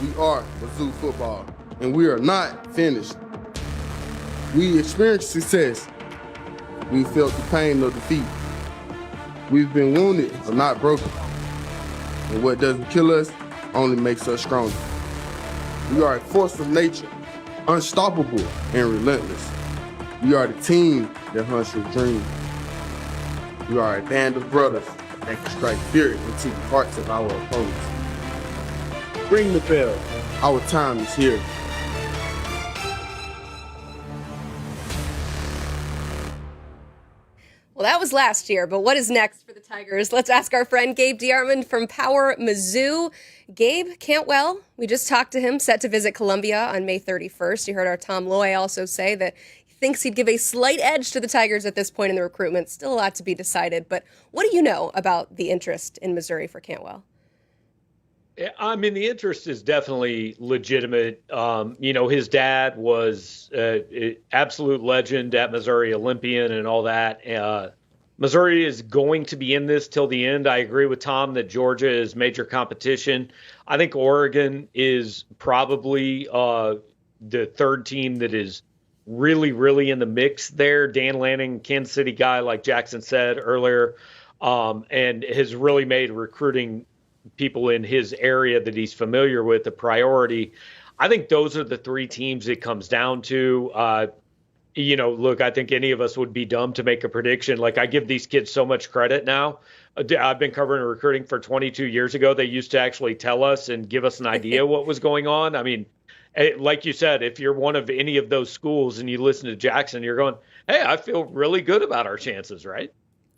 We are Mizzou football, and we are not finished. We experienced success. We felt the pain of defeat. We've been wounded, but not broken. And what doesn't kill us only makes us stronger. We are a force of nature, unstoppable and relentless. We are the team that hunts your dreams. We are a band of brothers that can strike fear into the hearts of our opponents. Ring the bell. Our time is here. Well, that was last year, but what is next for the Tigers? Let's ask our friend Gabe DeArmond from Power Mizzou. Gabe Cantwell, we just talked to him, set to visit Columbia on May 31st. You heard our Tom Loy also say that he thinks he'd give a slight edge to the Tigers at this point in the recruitment. Still a lot to be decided, but what do you know about the interest in Missouri for Cantwell? I mean, the interest is definitely legitimate. His dad was an absolute legend at Missouri, Olympian and all that. Missouri is going to be in this till the end. I agree with Tom that Georgia is major competition. I think Oregon is probably the third team that is really, really in the mix there. Dan Lanning, Kansas City guy, like Jackson said earlier, and has really made recruiting people in his area that he's familiar with a priority. I think those are the three teams it comes down to. Look, I think any of us would be dumb to make a prediction. Like, I give these kids so much credit now. I've been covering recruiting for 22 years ago. They used to actually tell us and give us an idea what was going on. I mean, like you said, if you're one of any of those schools and you listen to Jackson, you're going, hey, I feel really good about our chances, right?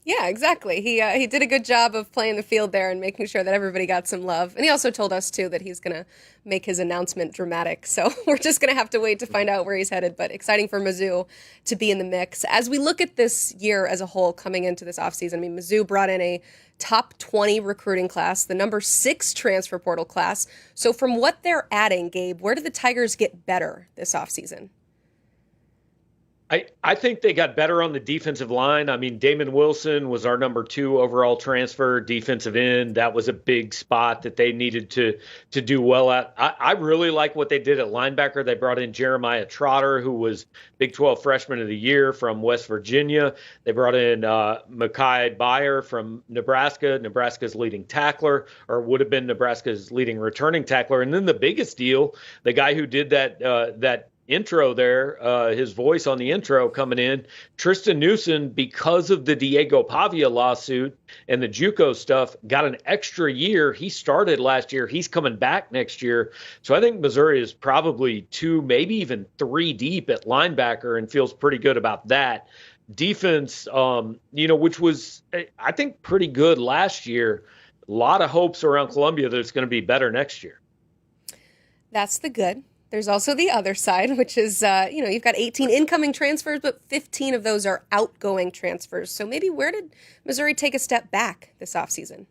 Yeah, exactly. He did a good job of playing the field there and making sure that everybody got some love. And he also told us, too, that he's going to make his announcement dramatic. So we're just going to have to wait to find out where he's headed. But exciting for Mizzou to be in the mix. As we look at this year as a whole coming into this offseason, I mean, Mizzou brought in a top 20 recruiting class, the number 6 transfer portal class. So from what they're adding, Gabe, where do the Tigers get better this offseason? I think they got better on the defensive line. I mean, Damon Wilson was our number 2 overall transfer, defensive end. That was a big spot that they needed to do well at. I really like what they did at linebacker. They brought in Jeremiah Trotter, who was Big 12 Freshman of the Year from West Virginia. They brought in Mekhi Byer from Nebraska, Nebraska's leading tackler, or would have been Nebraska's leading returning tackler. And then the biggest deal, the guy who did that intro there, his voice on the intro coming in, Tristan Newsom, because of the Diego Pavia lawsuit and the JUCO stuff, got an extra year. He started last year. He's coming back next year. So I think Missouri is probably 2, maybe even 3 deep at linebacker and feels pretty good about that. Defense, which was, I think, pretty good last year. A lot of hopes around Columbia that it's going to be better next year. That's the good. There's also the other side, which is, you've got 18 incoming transfers, but 15 of those are outgoing transfers. So maybe where did Missouri take a step back this offseason?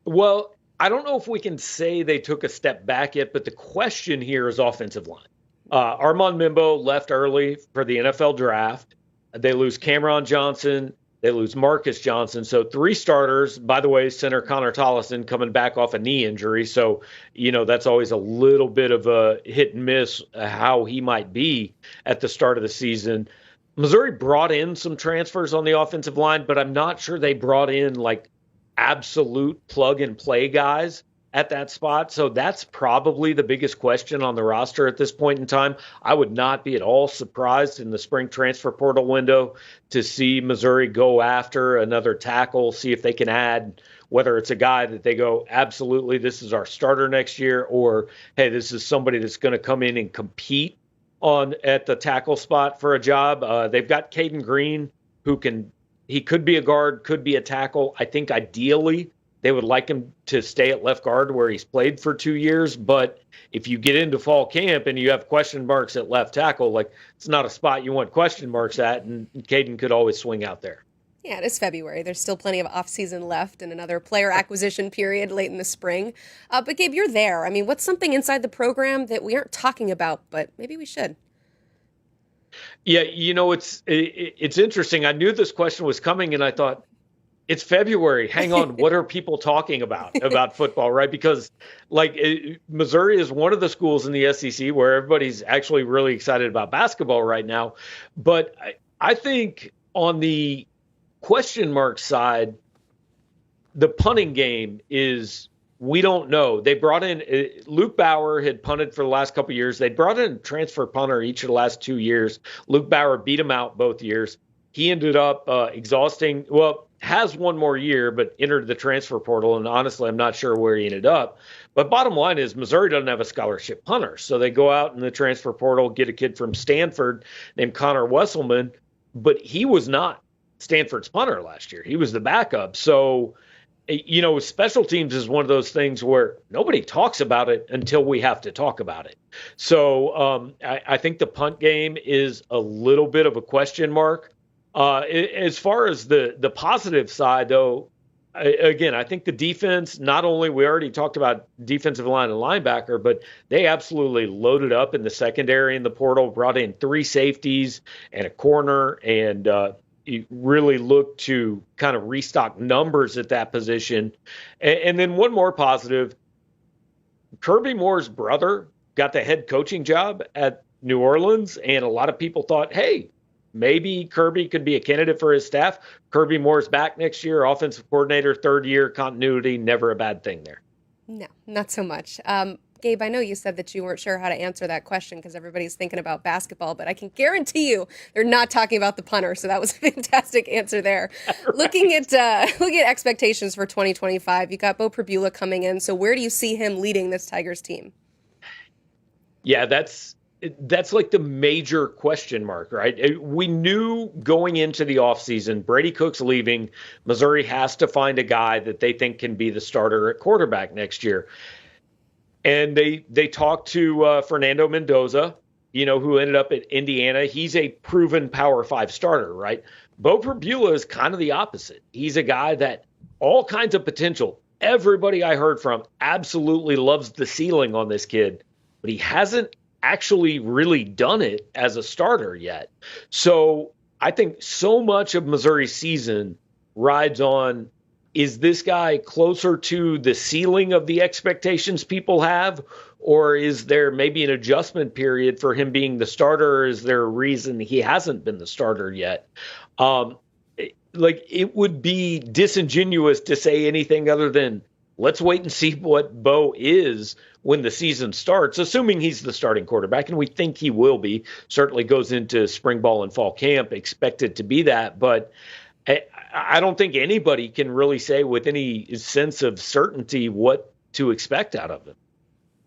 Well, I don't know if we can say they took a step back yet, but the question here is offensive line. Armand Mimbo left early for the NFL draft. They lose Cameron Johnson. They lose Marcus Johnson. So 3 starters. By the way, center Connor Tollison coming back off a knee injury. So, that's always a little bit of a hit and miss how he might be at the start of the season. Missouri brought in some transfers on the offensive line, but I'm not sure they brought in like absolute plug and play guys at that spot. So that's probably the biggest question on the roster at this point in time. I would not be at all surprised in the spring transfer portal window to see Missouri go after another tackle, see if they can add, whether it's a guy that they go, absolutely, this is our starter next year, or, hey, this is somebody that's going to come in and compete at the tackle spot for a job. They've got Caden Green, he could be a guard, could be a tackle. I think ideally they would like him to stay at left guard where he's played for 2 years. But if you get into fall camp and you have question marks at left tackle, like, it's not a spot you want question marks at, and Caden could always swing out there. Yeah, it is February. There's still plenty of off-season left and another player acquisition period late in the spring. But Gabe, you're there. I mean, what's something inside the program that we aren't talking about, but maybe we should? Yeah, it's interesting. I knew this question was coming, and I thought, it's February. Hang on. What are people talking about football, right? Because Missouri is one of the schools in the SEC where everybody's actually really excited about basketball right now. But I think on the question mark side, the punting game is, we don't know. They brought in Luke Bauer had punted for the last couple of years. They brought in a transfer punter each of the last 2 years. Luke Bauer beat him out both years. He ended up exhausting. Well, has one more year, but entered the transfer portal. And honestly, I'm not sure where he ended up. But bottom line is Missouri doesn't have a scholarship punter. So they go out in the transfer portal, get a kid from Stanford named Connor Wesselman. But he was not Stanford's punter last year. He was the backup. So, special teams is one of those things where nobody talks about it until we have to talk about it. So I think the punt game is a little bit of a question mark. As far as the positive side, though, I think the defense, not only, we already talked about defensive line and linebacker, but they absolutely loaded up in the secondary in the portal, brought in 3 safeties and a corner, and you really look to kind of restock numbers at that position. And then one more positive, Kirby Moore's brother got the head coaching job at New Orleans, and a lot of people thought, hey, maybe Kirby could be a candidate for his staff. Kirby Moore's back next year, offensive coordinator, 3rd year, continuity, never a bad thing there. No, not so much. Gabe, I know you said that you weren't sure how to answer that question because everybody's thinking about basketball, but I can guarantee you they're not talking about the punter. So that was a fantastic answer there. Right. Looking at expectations for 2025, you got Beau Pribula coming in. So where do you see him leading this Tigers team? Yeah, that's like the major question mark, right? We knew going into the offseason, Brady Cook's leaving. Missouri has to find a guy that they think can be the starter at quarterback next year. And they talked to Fernando Mendoza, who ended up at Indiana. He's a proven Power 5 starter, right? Beau Pribula is kind of the opposite. He's a guy that all kinds of potential. Everybody I heard from absolutely loves the ceiling on this kid, but he hasn't actually really done it as a starter yet. So I think so much of Missouri's season rides on, is this guy closer to the ceiling of the expectations people have, or is there maybe an adjustment period for him being the starter? Or is there a reason he hasn't been the starter yet? It would be disingenuous to say anything other than let's wait and see what Beau is when the season starts, assuming he's the starting quarterback, and we think he will be. Certainly goes into spring ball and fall camp expected to be that, but I don't think anybody can really say with any sense of certainty what to expect out of him.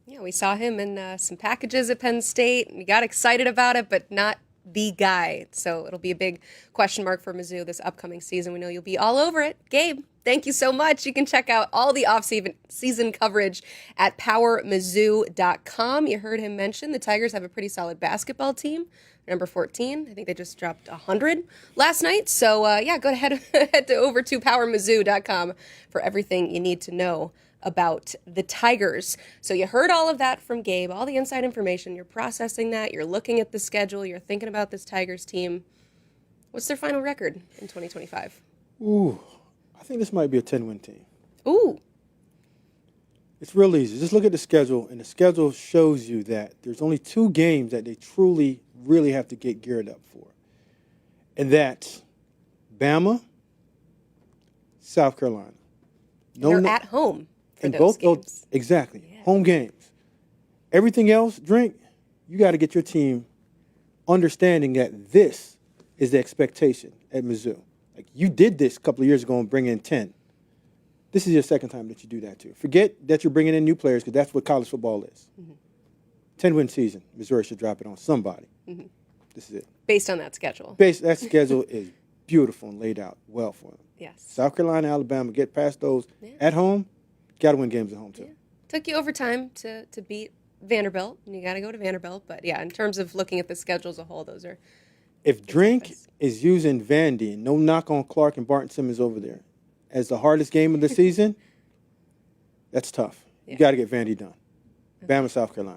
Yeah, we saw him in some packages at Penn State. We got excited about it, but not the guy. So it'll be a big question mark for Mizzou this upcoming season. We know you'll be all over it. Gabe, thank you so much. You can check out all the off-season coverage at powermizzou.com. You heard him mention the Tigers have a pretty solid basketball team. Number 14. I think they just dropped 100 last night. So, go ahead head over to powermizzou.com for everything you need to know about the Tigers. So you heard all of that from Gabe, all the inside information. You're processing that. You're looking at the schedule. You're thinking about this Tigers team. What's their final record in 2025? Ooh, I think this might be a 10-win team. Ooh. It's real easy. Just look at the schedule, and the schedule shows you that there's only 2 games that they really have to get geared up for. And that's Bama, South Carolina. They're at home for and those both games. Exactly. Yeah. Home games. Everything else, you got to get your team understanding that this is the expectation at Mizzou. Like, you did this a couple of years ago and bring in 10. This is your second time that you do that, too. Forget that you're bringing in new players, because that's what college football is. Mm-hmm. 10-win season. Missouri should drop it on somebody. Mm-hmm. This is it. Based on that schedule. That schedule is beautiful and laid out well for them. Yes. South Carolina, Alabama, get past those at home. Got to win games at home, too. Yeah. Took you overtime to beat Vanderbilt, and you got to go to Vanderbilt. But, yeah, in terms of looking at the schedule as a whole, those are... If Drink is using Vandy, no knock on Clark and Barton Simmons over there, as the hardest game of the season, that's tough. You got to get Vandy done. Bama, South Carolina.